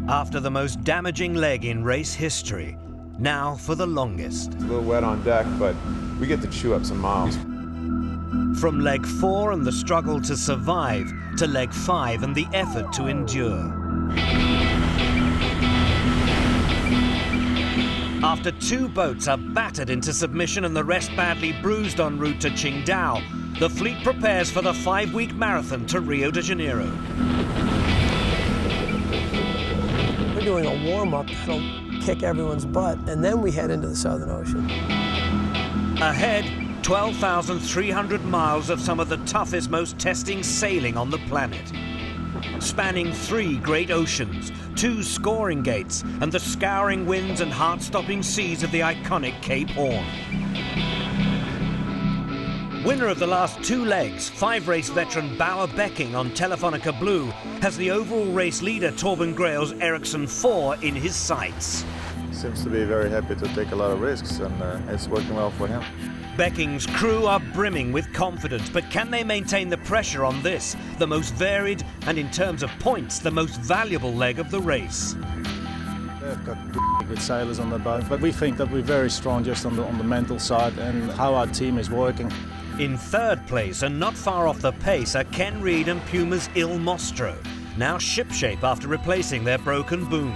After the most damaging leg in race history, now for the longest. It's a little wet on deck, but we get to chew up some miles. From leg 4 and the struggle to survive, to leg 5 and the effort to endure. After 2 boats are battered into submission and the rest badly bruised en route to Qingdao, the fleet prepares for the 5-week marathon to Rio de Janeiro. We're doing a warm-up that'll kick everyone's butt, and then we head into the Southern Ocean. Ahead, 12,300 miles of some of the toughest, most testing sailing on the planet. Spanning 3 great oceans, 2 scoring gates, and the scouring winds and heart-stopping seas of the iconic Cape Horn. Winner of the last 2 legs, 5-race veteran Bauer Becking on Telefonica Blue has the overall race leader Torben Grail's Ericsson 4 in his sights. Seems to be very happy to take a lot of risks, and it's working well for him. Becking's crew are brimming with confidence, but can they maintain the pressure on this, the most varied and, in terms of points, the most valuable leg of the race? They've got good sailors on the boat, but we think that we're very strong just on the mental side and how our team is working. In 3rd place, and not far off the pace, are Ken Reid and Puma's Il Mostro, now shipshape after replacing their broken boom.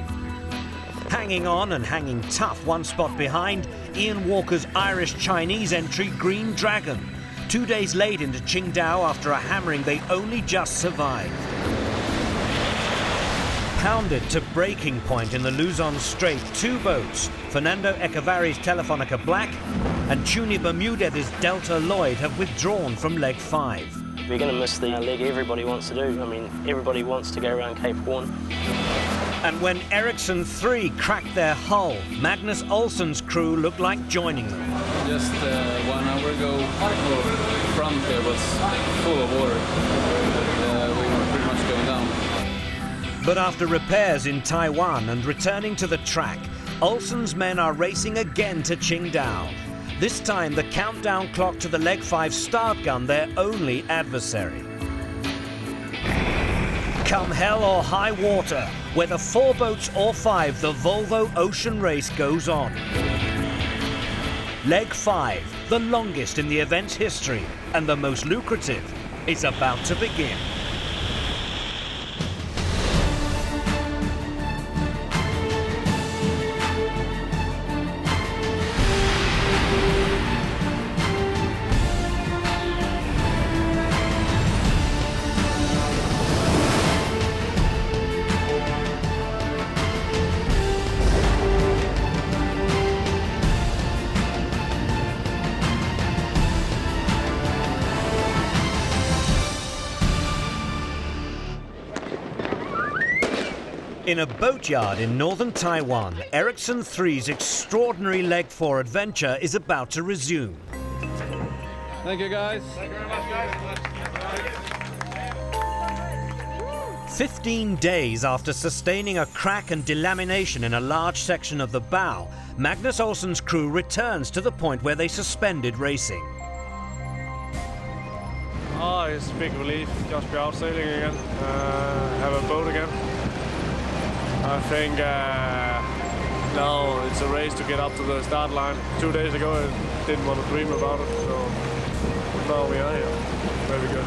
Hanging on and hanging tough 1 spot behind, Ian Walker's Irish-Chinese entry Green Dragon, 2 days late into Qingdao after a hammering they only just survived. Pounded to breaking point in the Luzon Strait, 2 boats, Fernando Echevari's Telefonica Black and Tuni Bermudez's Delta Lloyd, have withdrawn from leg 5. We're going to miss the leg everybody wants to do. I mean, everybody wants to go around Cape Horn. And when Ericsson 3 cracked their hull, Magnus Olsen's crew looked like joining them. Just 1 hour ago, the front there was full of water. We were pretty much going down. But after repairs in Taiwan and returning to the track, Olsen's men are racing again to Qingdao. This time the countdown clock to the leg 5 start gun, their only adversary. Come hell or high water, whether 4 boats or 5, the Volvo Ocean Race goes on. Leg 5, the longest in the event's history and the most lucrative, is about to begin. In a boatyard in northern Taiwan, Ericsson 3's extraordinary leg 4 adventure is about to resume. Thank you, guys. Thank you very much, guys. 15 days after sustaining a crack and delamination in a large section of the bow, Magnus Olsen's crew returns to the point where they suspended racing. Oh, it's a big relief. Just be out sailing again, have a boat again. I think now it's a race to get up to the start line. 2 days ago I didn't want to dream about it, so now we are here. Very good.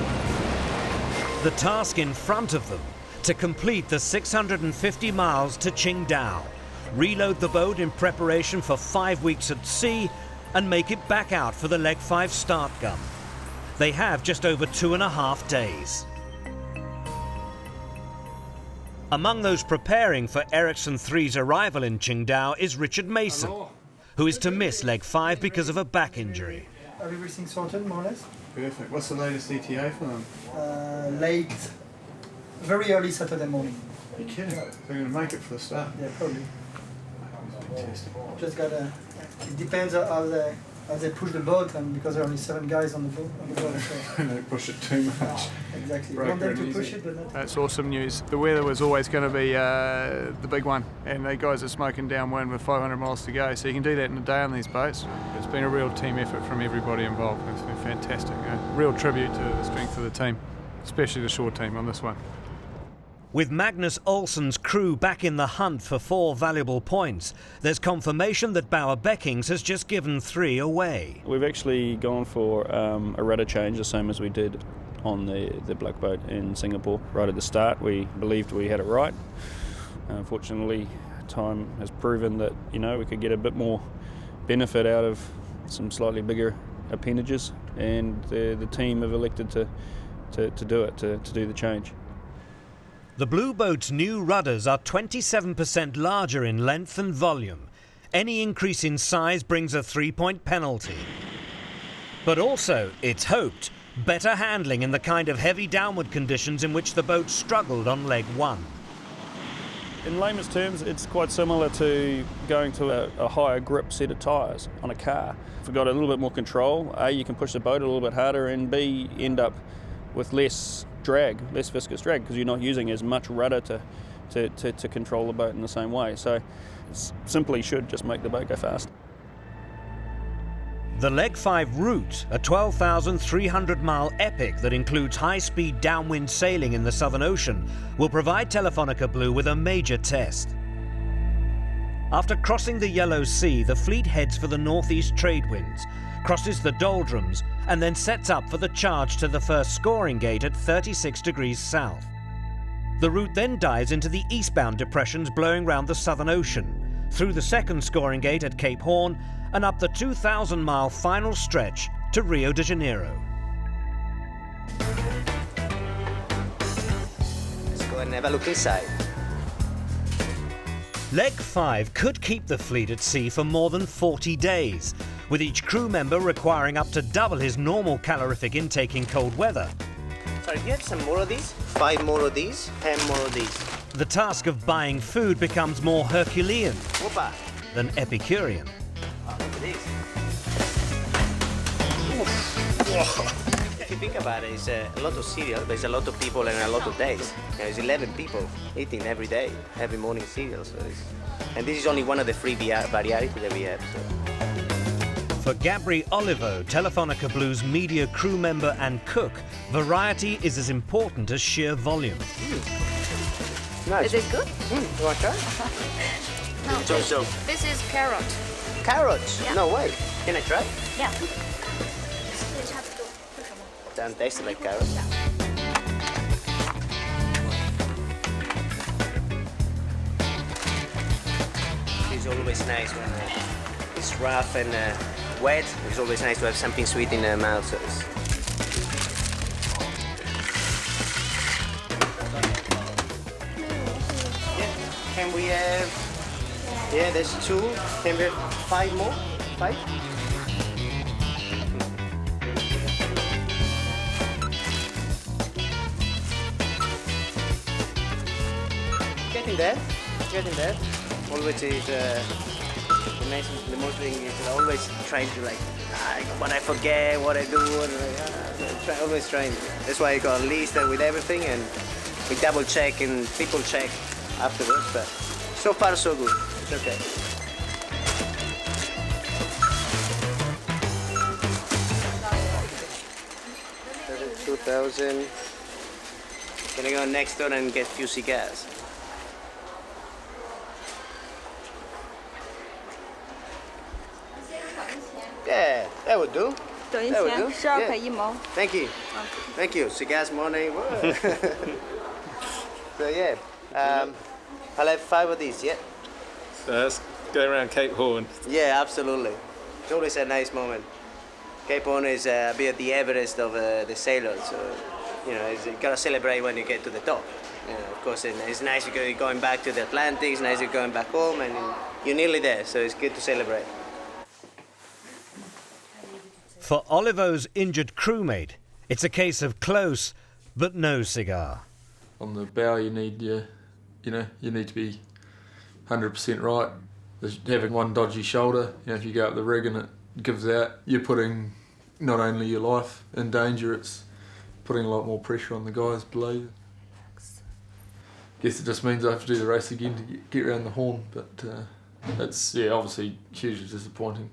The task in front of them, to complete the 650 miles to Qingdao, reload the boat in preparation for 5 weeks at sea and make it back out for the leg 5 start gun. They have just over 2.5 days. Among those preparing for Ericsson 3's arrival in Qingdao is Richard Mason, who is to miss leg 5 because of a back injury. Everything sorted, more or less? Perfect. What's the latest ETA for them? Late, very early Saturday morning. Are you kidding? They're going to make it for the start? Yeah, probably. Fantastic. Just gotta, it depends how they push the boat, and because there are only 7 guys on the boat. So. Don't push it too much. Exactly. Want them to push it, but not. That's awesome news. The weather was always going to be the big one, and the guys are smoking downwind with 500 miles to go, so you can do that in a day on these boats. It's been a real team effort from everybody involved. It's been fantastic. A real tribute to the strength of the team, especially the shore team on this one. With Magnus Olsen's crew back in the hunt for 4 valuable points, there's confirmation that Bauer Beckings has just given 3 away. We've actually gone for a rudder change, the same as we did on the black boat in Singapore. Right at the start, we believed we had it right. Unfortunately, time has proven that, you know, we could get a bit more benefit out of some slightly bigger appendages, and the team have elected to do it, to do the change. The Blue Boat's new rudders are 27% larger in length and volume. Any increase in size brings a 3-point penalty. But also, it's hoped, better handling in the kind of heavy downward conditions in which the boat struggled on leg 1. In layman's terms, it's quite similar to going to a higher grip set of tyres on a car. If we've got a little bit more control, A, you can push the boat a little bit harder, and B, end up with less drag, less viscous drag, because you're not using as much rudder to control the boat in the same way. So it simply should just make the boat go fast. The Leg 5 route, a 12,300-mile epic that includes high-speed downwind sailing in the Southern Ocean, will provide Telefonica Blue with a major test. After crossing the Yellow Sea, the fleet heads for the northeast trade winds, crosses the doldrums, and then sets up for the charge to the first scoring gate at 36 degrees south. The route then dives into the eastbound depressions blowing round the Southern Ocean, through the second scoring gate at Cape Horn, and up the 2,000-mile final stretch to Rio de Janeiro. Let's go and have a look inside. Leg 5 could keep the fleet at sea for more than 40 days, with each crew member requiring up to double his normal calorific intake in cold weather. Sorry, do you have some more of these? 5 more of these, 10 more of these. The task of buying food becomes more Herculean than Epicurean. Oh, look at this. If you think about it, it's a lot of cereal, but it's a lot of people and a lot of days. You know, it's 11 people eating every day, every morning cereal. So and this is only one of the 3 varieties that we have. So. For Gabri Olivo, Telefonica Blue's media crew member and cook, variety is as important as sheer volume. Nice. Is it good? You want to try? No, this is carrot. Carrots? Yeah. No way. Can I try? Yeah. Doesn't taste like carrots. It's always nice when it's rough and wet. It's always nice to have something sweet in the mouth. So yeah. Can we have? Yeah, there's 2. Can we have 5 more? 5? Getting there. Always is the most thing is always trying to what I forget, what I do, always trying. That's why I got a list with everything, and we double check and triple check afterwards. But so far so good. It's okay. 2,000. Gonna go next door and get a few cigars. Yeah, that would do. That would do. Yeah. Thank you. Thank you. Cigars morning. So yeah, I'll have 5 of these, yeah? So let's go around Cape Horn. Yeah, absolutely. It's always a nice moment. Cape Horn is a bit the Everest of the sailors. So, you know, you gotta celebrate when you get to the top. You know, of course, it's nice you're going back to the Atlantic, it's nice you're going back home, and you're nearly there, so it's good to celebrate. For Olivo's injured crewmate, it's a case of close, but no cigar. On the bow, you need you need to be 100% right. There's having one dodgy shoulder, if you go up the rig and it gives out, you're putting not only your life in danger, it's putting a lot more pressure on the guys below you. Guess it just means I have to do the race again to get around the horn, but it's obviously hugely disappointing.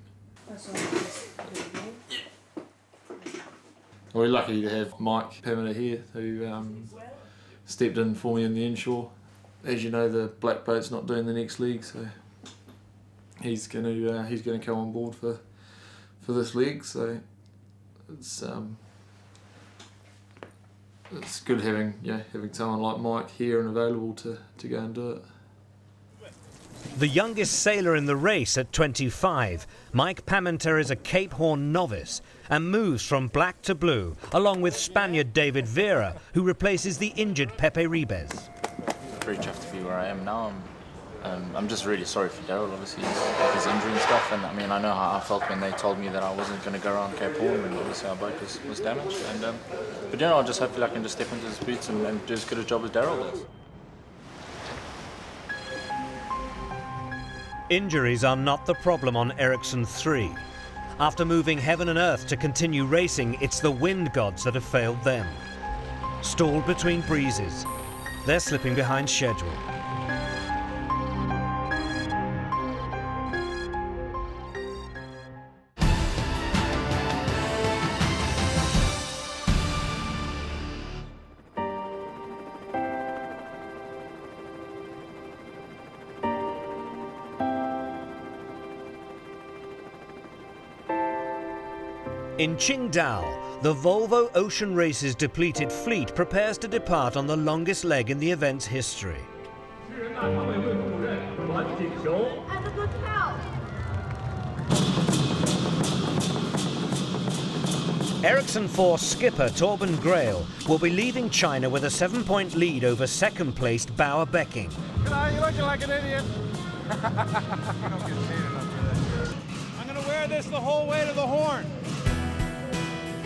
We're lucky to have Mike Pamela here, who stepped in for me in the inshore. As you know, the black boat's not doing the next leg, so he's going to come on board for this leg. So it's good having someone like Mike here and available to go and do it. The youngest sailor in the race at 25, Mike Pamenter is a Cape Horn novice and moves from black to blue, along with Spaniard David Vera, who replaces the injured Pepe Ribes. Very chuffed to be where I am now. I'm just really sorry for Daryl, obviously, with his injury and stuff. And I mean, I know how I felt when they told me that I wasn't going to go around Cape Horn, and obviously our boat was damaged. And but you know, I just hopefully I can just step into his boots and do as good a job as Daryl does. Injuries are not the problem on Ericsson 3. After moving heaven and earth to continue racing, it's the wind gods that have failed them. Stalled between breezes, they're slipping behind schedule. In Qingdao, the Volvo Ocean Races depleted fleet prepares to depart on the longest leg in the event's history. Ericsson 4 skipper Torben Grail will be leaving China with a 7-point lead over second-placed Bauer Becking. You're looking like an idiot. I'm going to wear this the whole way to the Horn.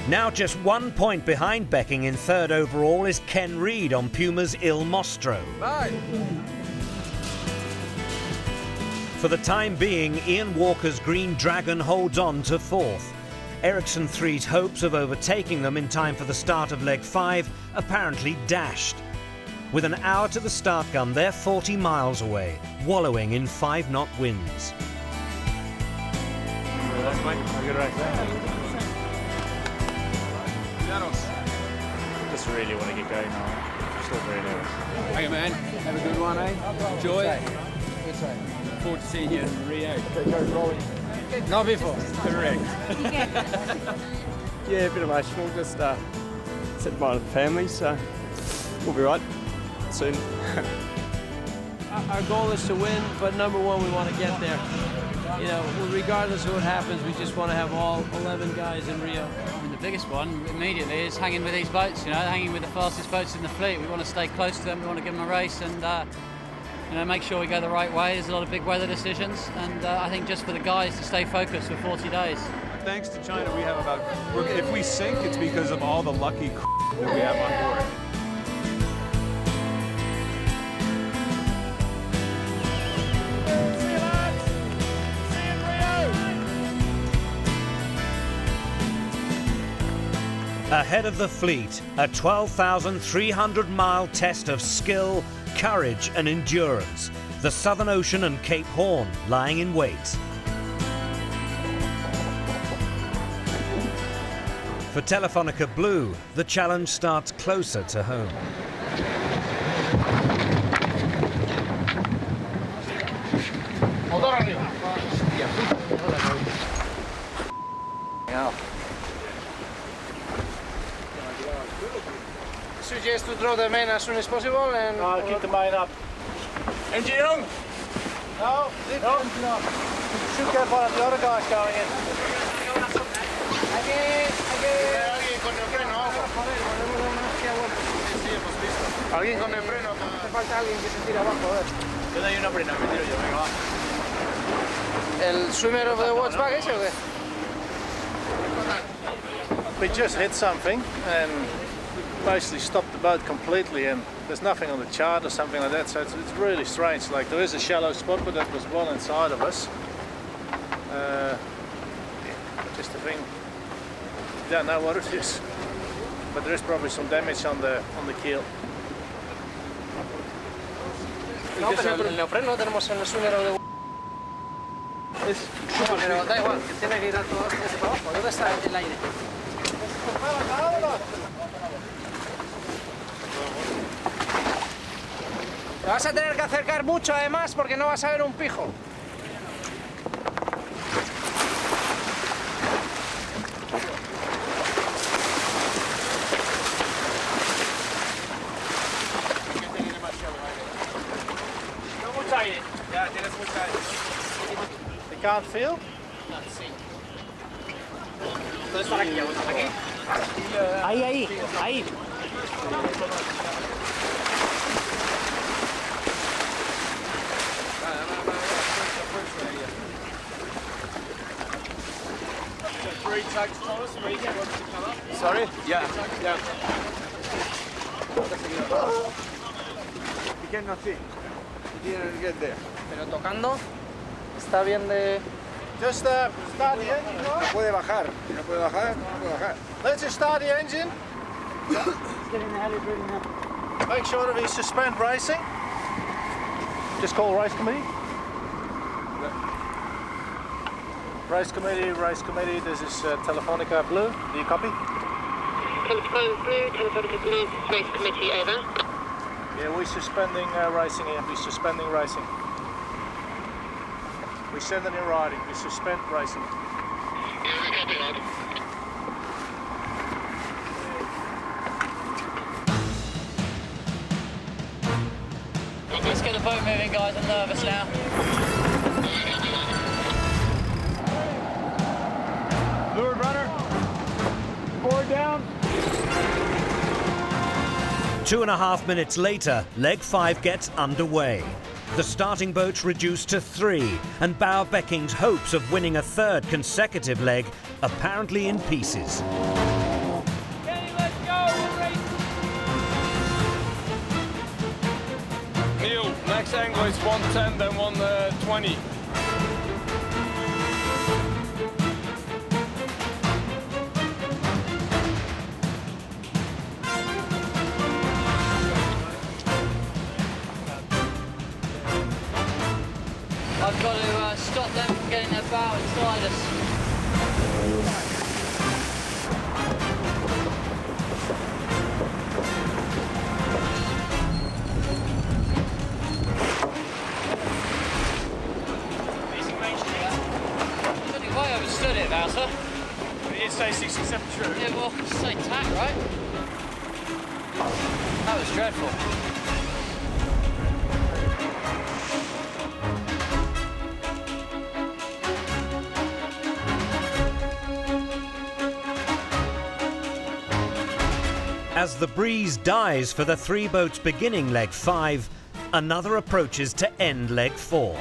Now just 1 point behind Becking in third overall is Ken Reid on Puma's Il Mostro. Bye. For the time being, Ian Walker's Green Dragon holds on to fourth. Ericsson 3's hopes of overtaking them in time for the start of leg 5 apparently dashed. With an hour to the start gun, they're 40 miles away, wallowing in 5-knot winds. Just really want to get going now. Still very nervous. Hey man, have a good one, eh? Enjoy. Look forward to seeing you in Rio. Not before. Correct. Yeah, a bit emotional. Just said bye to the family, so we'll be right soon. Our goal is to win, but number one, we want to get there. You know, regardless of what happens, we just want to have all 11 guys in Rio. I mean, the biggest one immediately is hanging with these boats, you know, hanging with the fastest boats in the fleet. We want to stay close to them, we want to give them a race and you know, make sure we go the right way. There's a lot of big weather decisions, and I think just for the guys to stay focused for 40 days. Thanks to China, we have about, if we sink, it's because of all the lucky that we have on board. Ahead of the fleet, a 12,300-mile test of skill, courage and endurance. The Southern Ocean and Cape Horn lying in wait. For Telefonica Blue, the challenge starts closer to home. Suggest to draw the main as soon as possible and keep the main up. Engine on? No, no. Shoot careful at the other guys going in. Alguien con neopreno, alguien con neopreno. Hace falta alguien que se tire abajo, a ver. Yo doy una prena, me tiro yo, venga, va. ¿El swimmer of the watch bag ese o qué? We just hit something and basically stopped the boat completely, and there's nothing on the chart or something like that, so it's really strange. Like, there is a shallow spot, but that was well inside of us. Just a thing, you don't know what it is, but there is probably some damage on the keel. No, pero el neopreno lo tenemos en el swimmer of the... Pero da igual, que tiene que ir a todo esto para abajo. ¿Dónde está el aire? Te vas a tener que acercar mucho además porque no vas a ver un pijo. Ya, tienes mucha aire. You can't feel? Sí. Entonces para aquí, aquí. Ahí. Three tugs, Thomas, where you get one to come up. Sorry? Yeah. You cannot see. You didn't get there. Pero tocando, está bien de... Just start the engine, no? No puede bajar. No puede bajar. Let's just start the engine. Make sure that we suspend racing. Just call race committee. Race committee, this is Telefonica Blue. Do you copy? Telephone Blue, Telefonica Blue, race committee, over. Yeah, we're suspending racing here. We're suspending racing. We send it in writing. We suspend racing. Let's get the boat moving, guys. I'm nervous now. Lure runner. Board down. 2.5 minutes later, leg 5 gets underway. The starting boat's reduced to 3, and Bauer-Becking's hopes of winning a third consecutive leg apparently in pieces. Neil, next angle is 110, then 120. I've got to stop them from getting their bow inside us. Decent range here. I think way overstood it, Bowser. It is say 67 true. Yeah, well, say tack, right? That was dreadful. As the breeze dies for the 3 boats beginning leg 5, another approaches to end leg 4.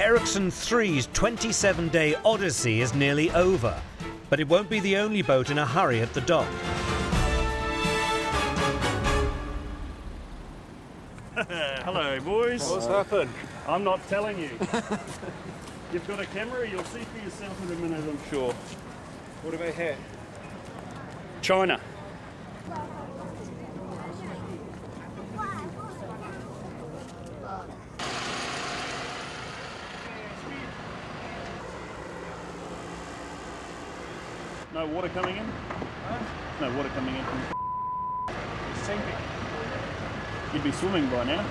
Ericsson 3's 27-day odyssey is nearly over, but it won't be the only boat in a hurry at the dock. Hello, boys. What's happened? I'm not telling you. You've got a camera, you'll see for yourself in a minute, I'm sure. What have I hit? China. No water coming in? Huh? No water coming in from It's sinking. You'd be swimming by now.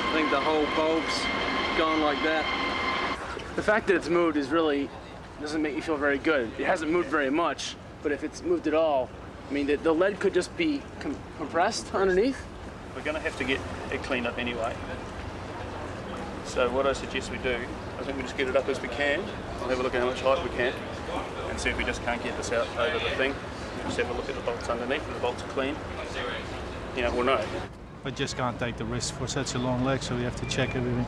I think the whole bulb's gone like that. The fact that it's moved is really doesn't make you feel very good. It hasn't moved very much, but if it's moved at all, I mean, the lead could just be compressed underneath. We're going to have to get it cleaned up anyway. So what I suggest we do, I think we just get it up as we can. We'll have a look at how much height we can and see if we just can't get this out over the thing. Just have a look at the bolts underneath. If the bolts are clean, you know, we'll know. I just can't take the risk for such a long leg, so we have to check everything.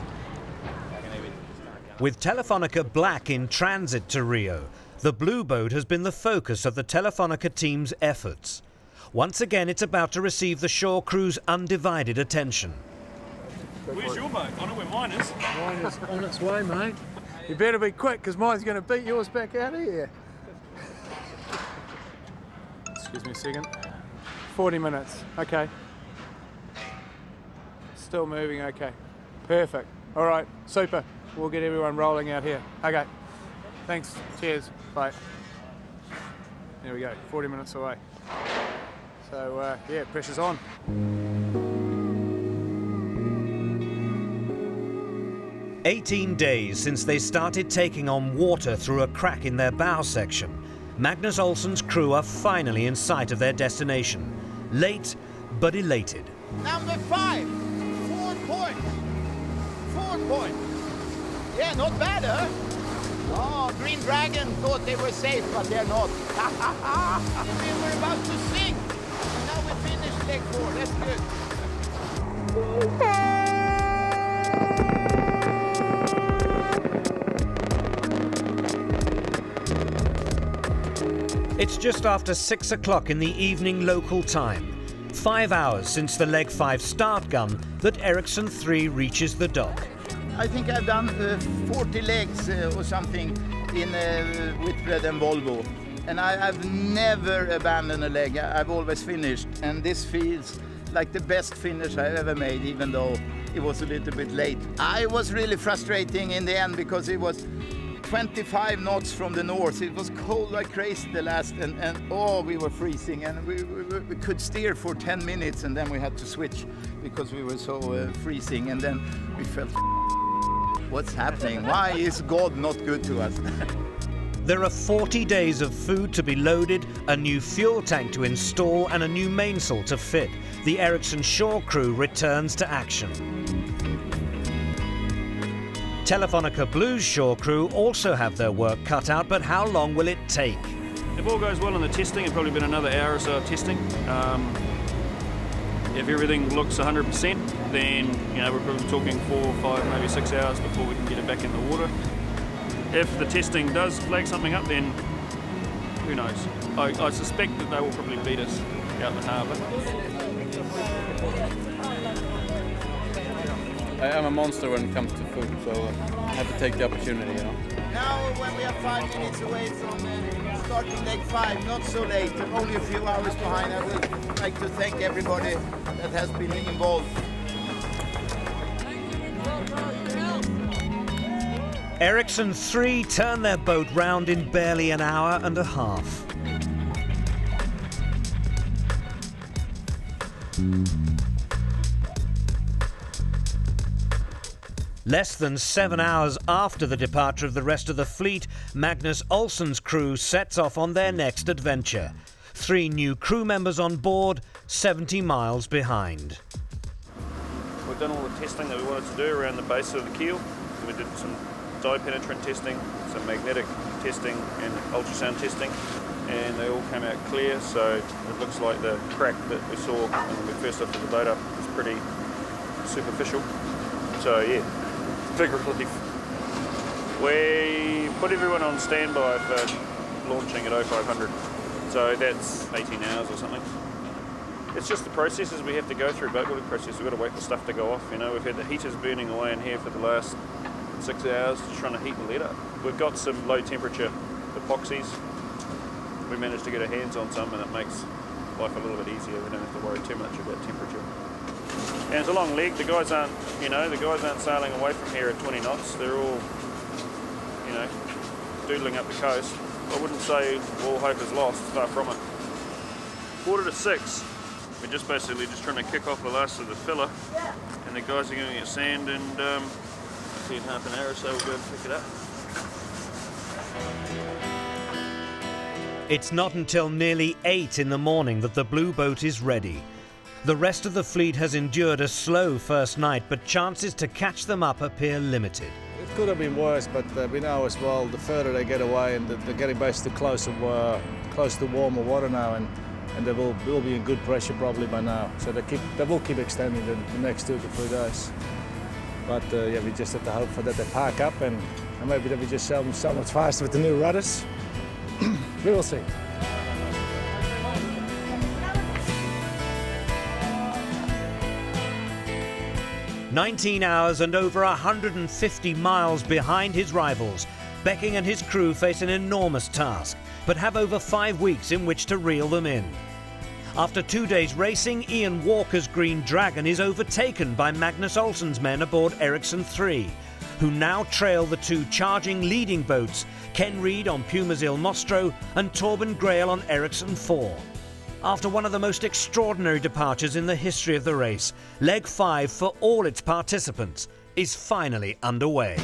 With Telefonica Black in transit to Rio, the blue boat has been the focus of the Telefonica team's efforts. Once again, it's about to receive the shore crew's undivided attention. Where's your boat? I know where mine is. Mine is on its way, mate. You better be quick, because mine's going to beat yours back out of here. Excuse me a second. 40 minutes, okay. Still moving, okay. Perfect. All right, super. We'll get everyone rolling out here. Okay, thanks, cheers, bye. There we go, 40 minutes away. So yeah, pressure's on. 18 days since they started taking on water through a crack in their bow section, Magnus Olsson's crew are finally in sight of their destination. Late, but elated. Number 5, 4 points. 4 points. Yeah, not bad, huh? Oh, Green Dragon thought they were safe, but they're not. We were about to sink. Now we finished leg 4. That's good. It's just after 6 o'clock in the evening local time. 5 hours since the leg 5 start gun that Ericsson 3 reaches the dock. I think I've done 40 legs or something in Whitbread and Volvo. And I've never abandoned a leg. I've always finished. And this feels like the best finish I've ever made, even though it was a little bit late. I was really frustrating in the end because it was 25 knots from the north. It was cold like crazy the last, and oh, we were freezing, and we could steer for 10 minutes, and then we had to switch because we were so freezing, and then we felt, what's happening? Why is God not good to us? There are 40 days of food to be loaded, a new fuel tank to install, and a new mainsail to fit. The Ericsson shore crew returns to action. Telefonica Blues shore crew also have their work cut out, but how long will it take? If all goes well in the testing, it'll probably been another hour or so of testing. If everything looks 100%, then we're probably talking 4, 5, maybe 6 hours before we can get it back in the water. If the testing does flag something up, then who knows? I suspect that they will probably beat us out in the harbour. I'm a monster when it comes to food, so I have to take the opportunity, Now, when we are 5 minutes away from starting leg 5, not so late, only a few hours behind, I would like to thank everybody that has been involved. Ericsson 3 turn their boat round in barely an hour and a half. Less than 7 hours after the departure of the rest of the fleet, Magnus Olsson's crew sets off on their next adventure. 3 new crew members on board, 70 miles behind. We've done all the testing that we wanted to do around the base of the keel. We did some dye-penetrant testing, some magnetic testing and ultrasound testing, and they all came out clear, so it looks like the crack that we saw when we first lifted the boat up is pretty superficial. So yeah, big relief. We put everyone on standby for launching at 0500, so that's 18 hours or something. It's just the processes we have to go through, boat building process. We've got to wait for stuff to go off. We've had the heaters burning away in here for the last 6 hours just trying to heat the lead up. We've got some low temperature epoxies. We managed to get our hands on some, and it makes life a little bit easier. We don't have to worry too much about temperature. And it's a long leg. The guys aren't, sailing away from here at 20 knots. They're all, doodling up the coast. I wouldn't say all hope is lost. Far from it. 5:45. We're just basically trying to kick off the last of the filler, and the guys are going to get sand, and in half an hour or so we'll go and pick it up. It's not until nearly 8 in the morning that the blue boat is ready. The rest of the fleet has endured a slow first night, but chances to catch them up appear limited. It could have been worse, but we know as well the further they get away, and they're getting basically close to warmer water now, and they will be in good pressure probably by now. So they will keep extending the next 2 to 3 days. But we just have to hope for that they park up, and maybe that we just sail them so much faster with the new rudders. We will see. "19 hours and over 150 miles behind his rivals, Becking and his crew face an enormous task. but have over 5 weeks in which to reel them in. After 2 days racing, Ian Walker's Green Dragon is overtaken by Magnus Olsen's men aboard Ericsson 3, who now trail the 2 charging leading boats, Ken Reid on Puma's Il Mostro and Torben Grail on Ericsson 4. After one of the most extraordinary departures in the history of the race, Leg 5 for all its participants is finally underway.